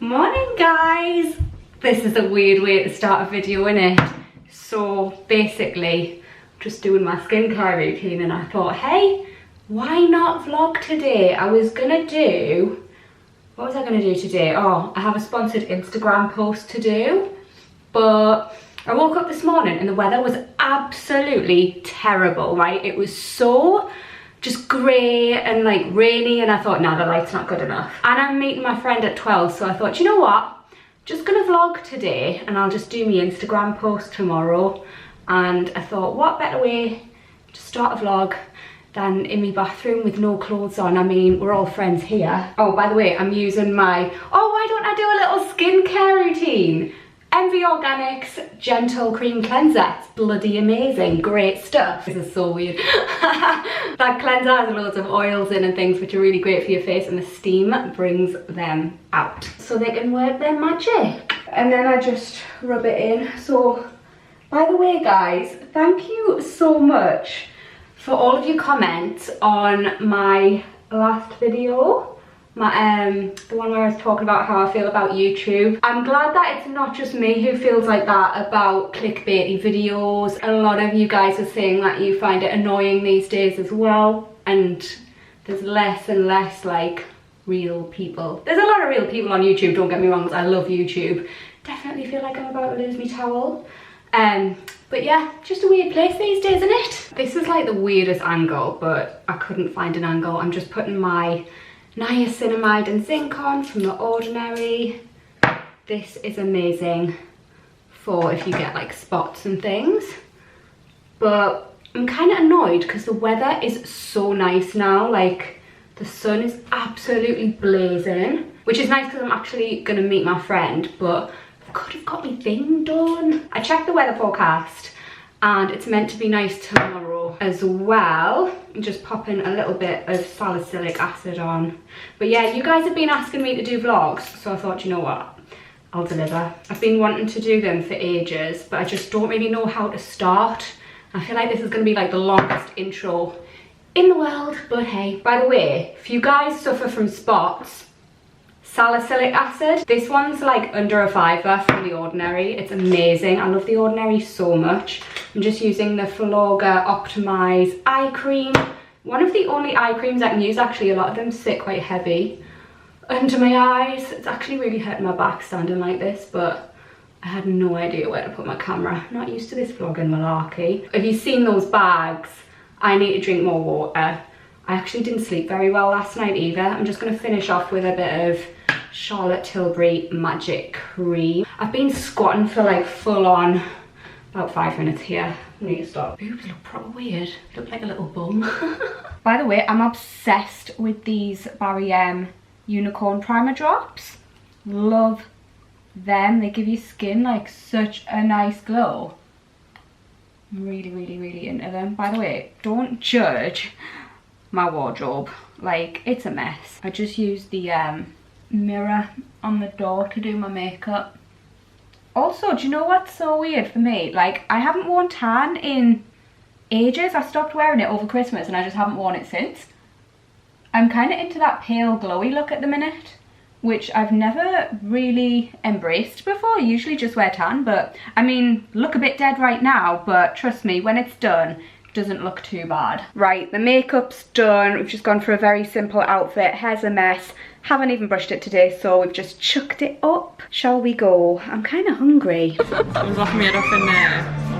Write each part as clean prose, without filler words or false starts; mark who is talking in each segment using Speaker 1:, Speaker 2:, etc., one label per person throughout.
Speaker 1: Morning guys! This is a weird way to start a video, innit? So basically, just doing my skincare routine and I thought, hey, why not vlog today? What was I gonna do today? Oh, I have a sponsored Instagram post to do, but I woke up this morning and the weather was absolutely terrible, right? It was so just grey and like rainy, and I thought, nah, the light's not good enough. And I'm meeting my friend at 12, so I thought, you know what? Just gonna vlog today and I'll just do my Instagram post tomorrow. And I thought, what better way to start a vlog than in my bathroom with no clothes on? I mean, we're all friends here. Oh, by the way, I'm using my, why don't I do a little skincare routine? MV Organics Gentle Cream Cleanser. It's bloody amazing, great stuff. This is so weird. That cleanser has loads of oils in and things which are really great for your face, and the steam brings them out so they can work their magic. And then I just rub it in. So, by the way guys, thank you so much for all of your comments on my last video. The one where I was talking about how I feel about YouTube. I'm glad that it's not just me who feels like that about clickbaity videos. A lot of you guys are saying that you find it annoying these days as well, and there's less and less like real people. There's a lot of real people on YouTube, don't get me wrong, I love YouTube. Definitely feel like I'm about to lose my towel. But yeah, just a weird place these days, isn't it? This is like the weirdest angle, but I couldn't find an angle. I'm just putting my niacinamide and zinc on from The Ordinary. This is amazing for if you get like spots and things. But I'm kind of annoyed because the weather is so nice now. Like the sun is absolutely blazing, which is nice because I'm actually going to meet my friend, but I could have got my thing done. I checked the weather forecast and it's meant to be nice tomorrow as well. I'm just popping a little bit of salicylic acid on. But yeah, you guys have been asking me to do vlogs, so I thought, you know what, I'll deliver. I've been wanting to do them for ages, but I just don't really know how to start. I feel like this is gonna be like the longest intro in the world, but hey. By the way, if you guys suffer from spots, salicylic acid, this one's like under a £5 from The Ordinary. It's amazing. I love The Ordinary so much. I'm just using the Flogger Optimize eye cream. One of the only eye creams I can use, actually. A lot of them sit quite heavy under my eyes. It's actually really hurting my back standing like this, but I had no idea where to put my camera. I'm not used to this vlogging malarkey. Have you seen those bags? I need to drink more water. I actually didn't sleep very well last night either. I'm just going to finish off with a bit of Charlotte Tilbury Magic Cream. I've been squatting for like full on about 5 minutes here. I need to stop. Boobs look proper weird. Look like a little bum. By the way, I'm obsessed with these Barry M Unicorn Primer Drops. Love them. They give your skin like such a nice glow. I'm really, really, really into them. By the way, don't judge my wardrobe. Like, it's a mess. I just use the mirror on the door to do my makeup. Also, do you know what's so weird for me? Like, I haven't worn tan in ages. I stopped wearing it over Christmas and I just haven't worn it since. I'm kind of into that pale glowy look at the minute, which I've never really embraced before. I usually just wear tan, but I mean, look a bit dead right now, but trust me, when it's done, it doesn't look too bad. Right, the makeup's done. We've just gone for a very simple outfit. Hair's a mess. Haven't even brushed it today, so we've just chucked it up. Shall we go? I'm kind of hungry.
Speaker 2: I was laughing me off in on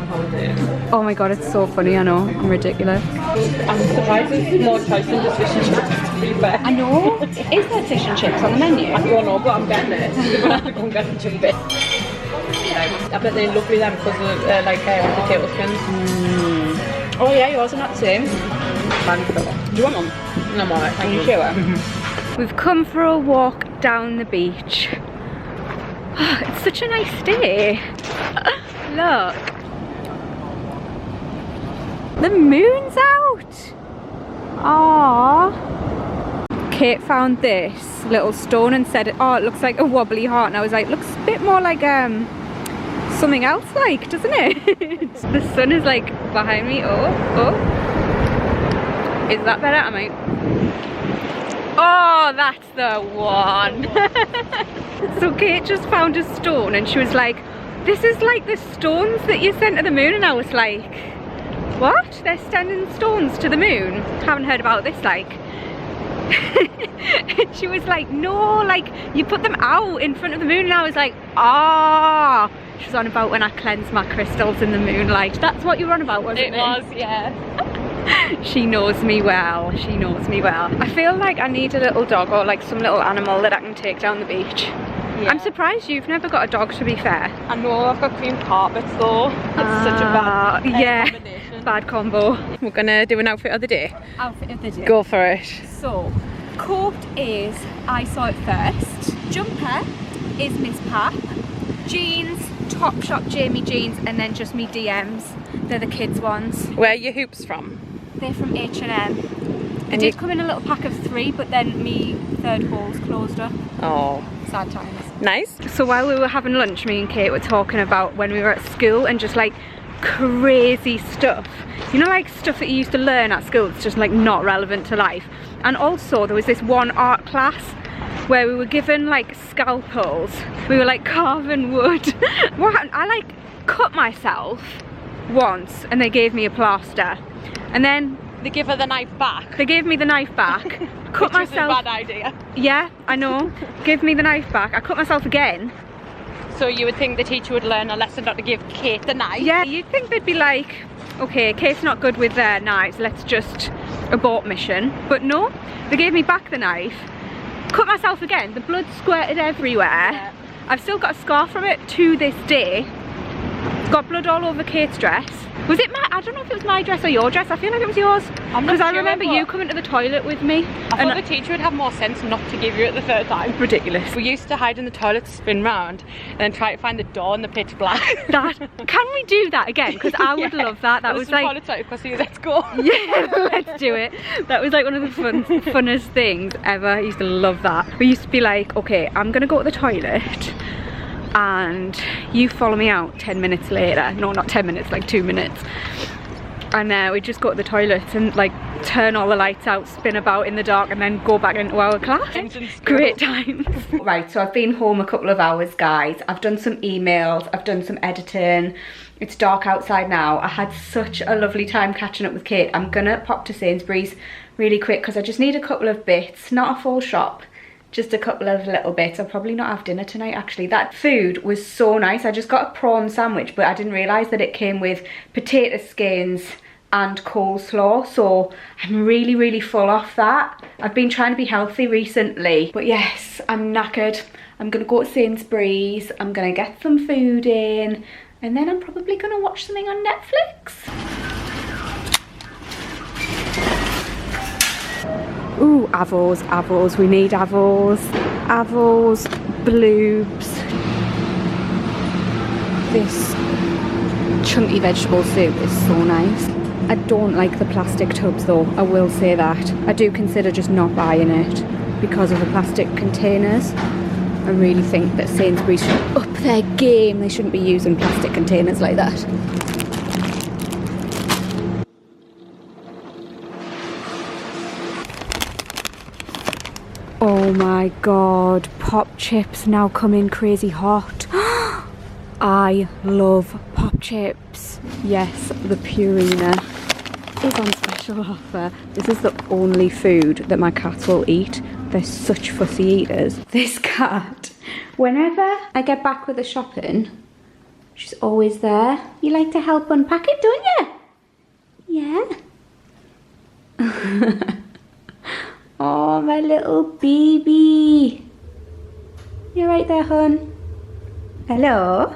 Speaker 2: holiday.
Speaker 1: Oh my god, it's so funny, I know. I'm ridiculous.
Speaker 2: I'm surprised there's more choice than just fish and chips, to be fair.
Speaker 1: I know. Is there fish and chips on the menu?
Speaker 2: I don't know, but I'm getting it. I'm gonna have to go and get the chip bit. I bet they're lovely then because of like potato skins.
Speaker 1: Oh yeah, yours are not the same.
Speaker 2: Do you want one? No, I'm alright, thank you.
Speaker 1: Sure. We've come for a walk down the beach. Oh, it's such a nice day. Look. The moon's out. Aww. Kate found this little stone and said, oh, it looks like a wobbly heart. And I was like, looks a bit more like something else like, doesn't it? The sun is like behind me. Oh. Is that better? Oh, that's the one. So Kate just found a stone and she was like, this is like the stones that you sent to the moon. And I was like, what? They're sending stones to the moon? Haven't heard about this, like. And she was like, no, like you put them out in front of the moon. And I was like, ah. She was on about when I cleansed my crystals in the moonlight. That's what you were on about, wasn't it?
Speaker 2: It was, yeah.
Speaker 1: She knows me well, she knows me well. I feel like I need a little dog or like some little animal that I can take down the beach. Yeah. I'm surprised you've never got a dog, to be fair.
Speaker 2: I know, I've got clean carpets though. It's such a bad combination.
Speaker 1: Bad combo. We're gonna do an outfit of the day.
Speaker 3: Outfit of the day.
Speaker 1: Go for it.
Speaker 3: So, coat is I saw it first. Jumper is Miss Pap. Jeans, Topshop Jamie jeans, and then just me DMs. They're the kids ones.
Speaker 1: Where are your hoops from?
Speaker 3: They're from H&M. They did come in a little pack of 3, but then me third hole's closed up.
Speaker 1: Oh.
Speaker 3: Sad times.
Speaker 1: Nice. So while we were having lunch, me and Kate were talking about when we were at school and just like crazy stuff. You know, like stuff that you used to learn at school that's just like not relevant to life. And also there was this one art class where we were given like scalpels. We were like carving wood. What happened? I like cut myself once and they gave me a plaster. And then
Speaker 2: They give her the knife back.
Speaker 1: they gave me the knife back. Cut
Speaker 2: Which
Speaker 1: myself.
Speaker 2: is a bad idea.
Speaker 1: Yeah, I know. Give me the knife back. I cut myself again.
Speaker 2: So you would think the teacher would learn a lesson not to give Kate the knife.
Speaker 1: Yeah, you'd think they'd be like, okay, Kate's not good with knives, let's just abort mission. But no, they gave me back the knife. Cut myself again. The blood squirted everywhere.
Speaker 2: Yeah.
Speaker 1: I've still got a scar from it to this day. Got blood all over Kate's dress. Was it my, I don't know if it was my dress or your dress. I feel like it was yours.
Speaker 2: I'm not
Speaker 1: Because I
Speaker 2: sure,
Speaker 1: remember
Speaker 2: but
Speaker 1: you coming to the toilet with me.
Speaker 2: I thought the teacher would have more sense not to give you it the third time.
Speaker 1: Ridiculous.
Speaker 2: We used to hide in the toilet, spin round, and then try to find the door in the pitch black.
Speaker 1: That, can we do that again? Because I would
Speaker 2: Yeah.
Speaker 1: love that. That was like,
Speaker 2: Let's go.
Speaker 1: yeah, let's do it. That was like one of the funnest things ever. I used to love that. We used to be like, okay, I'm gonna go to the toilet and you follow me out 10 minutes later. No, not 10 minutes, like 2 minutes. And we'd just go to the toilet and like turn all the lights out, spin about in the dark, and then go back into our class. Great times. Right, so I've been home a couple of hours, guys. I've done some emails, I've done some editing. It's dark outside now. I had such a lovely time catching up with Kate. I'm gonna pop to Sainsbury's really quick because I just need a couple of bits, not a full shop. Just a couple of little bits. I'll probably not have dinner tonight, actually. That food was so nice. I just got a prawn sandwich, but I didn't realise that it came with potato skins and coleslaw, so I'm really, really full off that. I've been trying to be healthy recently, but yes, I'm knackered. I'm gonna go to Sainsbury's, I'm gonna get some food in, and then I'm probably gonna watch something on Netflix. Ooh, avos, we need avos. Avos, bloobs. This chunky vegetable soup is so nice. I don't like the plastic tubs though, I will say that. I do consider just not buying it because of the plastic containers. I really think that Sainsbury's should up their game. They shouldn't be using plastic containers like that. Oh my god, pop chips now come in crazy hot. I love pop chips. Yes, the Purina is on special offer. This is the only food that my cats will eat. They're such fussy eaters. This cat, whenever I get back with the shopping, she's always there. You like to help unpack it, don't you? Yeah. Oh, my little baby. You're right there, hon. Hello.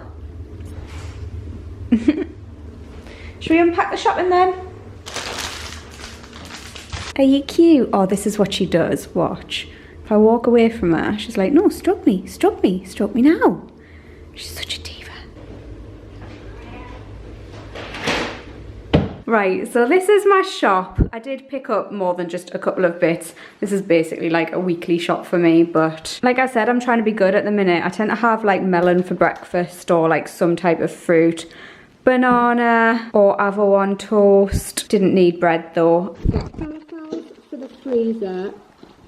Speaker 1: Should we unpack the shopping then? Are you cute? Oh, this is what she does. Watch. If I walk away from her, she's like, no, stroke me, stroke me, stroke me now. She's such a diva. Right, so this is my shop. I did pick up more than just a couple of bits. This is basically like a weekly shop for me, but like I said, I'm trying to be good at the minute. I tend to have like melon for breakfast or like some type of fruit. Banana or avo on toast. Didn't need bread though. For the freezer,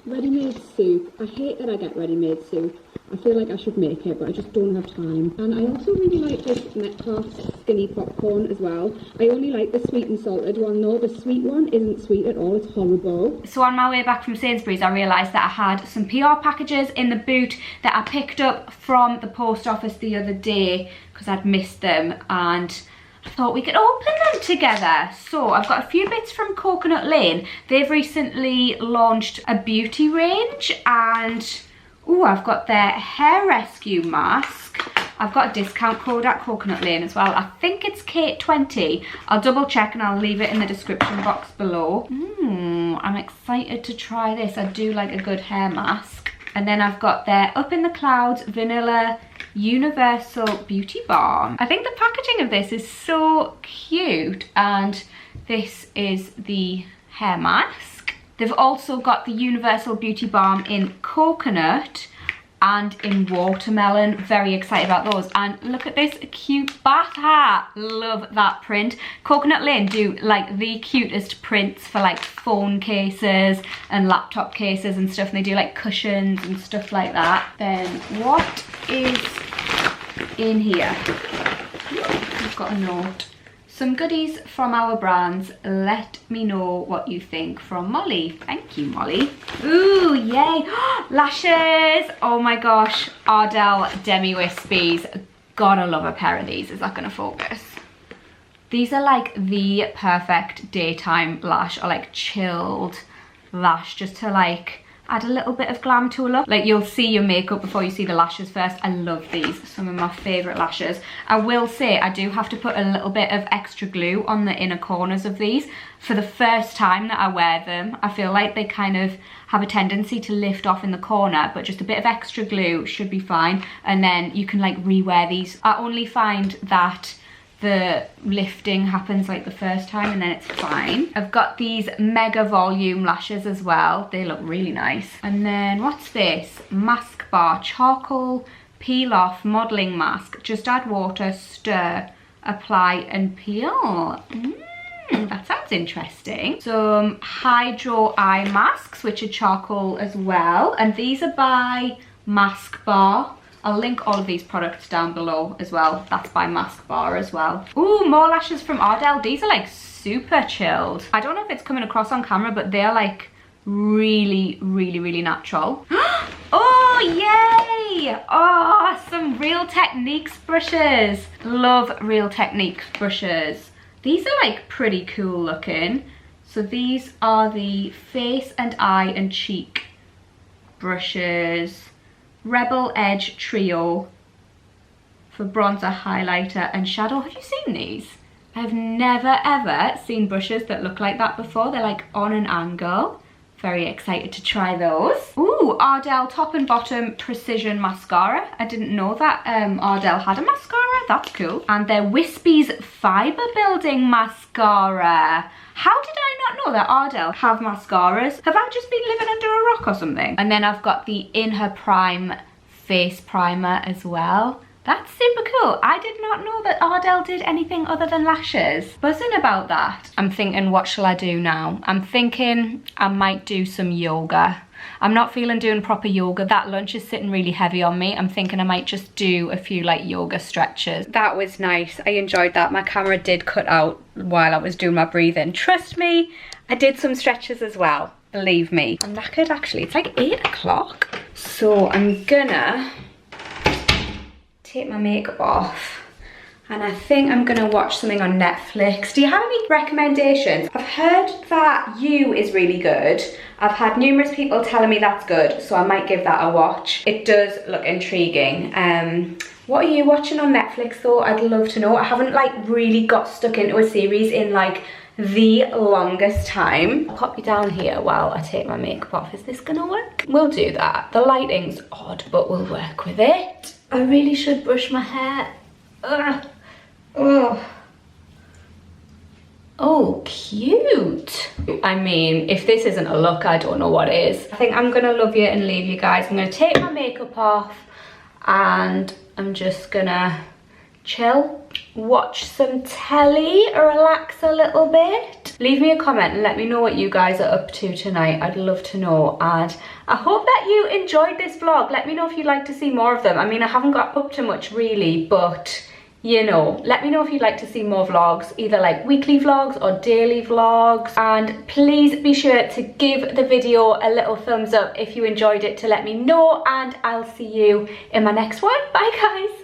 Speaker 4: ready-made soup. I hate that I get ready-made soup. I feel like I should make it, but I just don't have time. And I also really like this Metcalf's skinny popcorn as well. I only like the sweet and salted one though. The sweet one isn't sweet at all, it's horrible.
Speaker 1: So on my way back from Sainsbury's, I realised that I had some PR packages in the boot that I picked up from the post office the other day because I'd missed them, and I thought we could open them together. So I've got a few bits from Coconut Lane. They've recently launched a beauty range, and oh, I've got their hair rescue mask. I've got a discount code at Coconut Lane as well. I think it's Kate20. I'll double check and I'll leave it in the description box below. I'm excited to try this. I do like a good hair mask. And then I've got their Up in the Clouds Vanilla Universal Beauty Balm. I think the packaging of this is so cute, and this is the hair mask. They've also got the Universal Beauty Balm in coconut and in watermelon. Very excited about those. And look at this cute bath hat. Love that print. Coconut Lane do like the cutest prints for like phone cases and laptop cases and stuff. And they do like cushions and stuff like that. Then what is in here? I've got a note. Some goodies from our brands. Let me know what you think, from Molly. Thank you, Molly. Ooh, yay. Lashes. Oh my gosh. Ardell Demi Wispies. Gotta love a pair of these. Is that gonna focus? These are like the perfect daytime lash, or like chilled lash, just to like add a little bit of glam to a look. Like, you'll see your makeup before you see the lashes first. I love these. Some of my favourite lashes. I will say I do have to put a little bit of extra glue on the inner corners of these for the first time that I wear them. I feel like they kind of have a tendency to lift off in the corner, but just a bit of extra glue should be fine. And then you can like re-wear these. I only find that the lifting happens like the first time and then it's fine. I've got these mega volume lashes as well. They look really nice. And then what's this? Mask Bar Charcoal Peel Off Modelling Mask. Just add water, stir, apply and peel. That sounds interesting. Some Hydro Eye Masks, which are charcoal as well. And these are by Mask Bar. I'll link all of these products down below as well. That's by Mask Bar as well. Ooh, more lashes from Ardell. These are like super chilled. I don't know if it's coming across on camera, but they're like really, really, really natural. Oh, yay! Oh, some Real Techniques brushes. Love Real Techniques brushes. These are like pretty cool looking. So these are the face and eye and cheek brushes. Rebel Edge Trio for bronzer, highlighter and shadow. Have you seen these? I've never ever seen brushes that look like that before. They're like on an angle. Very excited to try those. Ooh, Ardell Top and Bottom Precision Mascara. I didn't know that Ardell had a mascara. That's cool. And their Wispies Fibre Building Mascara. How did I not know that Ardell have mascaras? Have I just been living under a rock or something? And then I've got the In Her Prime face primer as well. That's super cool. I did not know that Ardell did anything other than lashes. Buzzing about that. I'm thinking, what shall I do now? I'm thinking I might do some yoga. I'm not feeling doing proper yoga. That lunch is sitting really heavy on me. I'm thinking I might just do a few like yoga stretches. That was nice. I enjoyed that. My camera did cut out while I was doing my breathing. Trust me, I did some stretches as well. Believe me. I'm knackered actually. It's like 8 o'clock. So I'm gonna take my makeup off. And I think I'm gonna watch something on Netflix. Do you have any recommendations? I've heard that You is really good. I've had numerous people telling me that's good, so I might give that a watch. It does look intriguing. What are you watching on Netflix though? I'd love to know. I haven't like really got stuck into a series in like the longest time. I'll pop you down here while I take my makeup off. Is this gonna work? We'll do that. The lighting's odd, but we'll work with it. I really should brush my hair. Ugh. Oh. Oh, cute. I mean, if this isn't a look, I don't know what is. I think I'm gonna love you and leave you guys. I'm gonna take my makeup off and I'm just gonna chill watch some telly, relax a little bit. Leave me a comment and let me know what you guys are up to tonight. I'd love to know, and I hope that you enjoyed this vlog. Let me know if you'd like to see more of them. I mean, I haven't got up to much really, but you know, let me know if you'd like to see more vlogs, either like weekly vlogs or daily vlogs. And please be sure to give the video a little thumbs up if you enjoyed it to let me know, and I'll see you in my next one. Bye guys.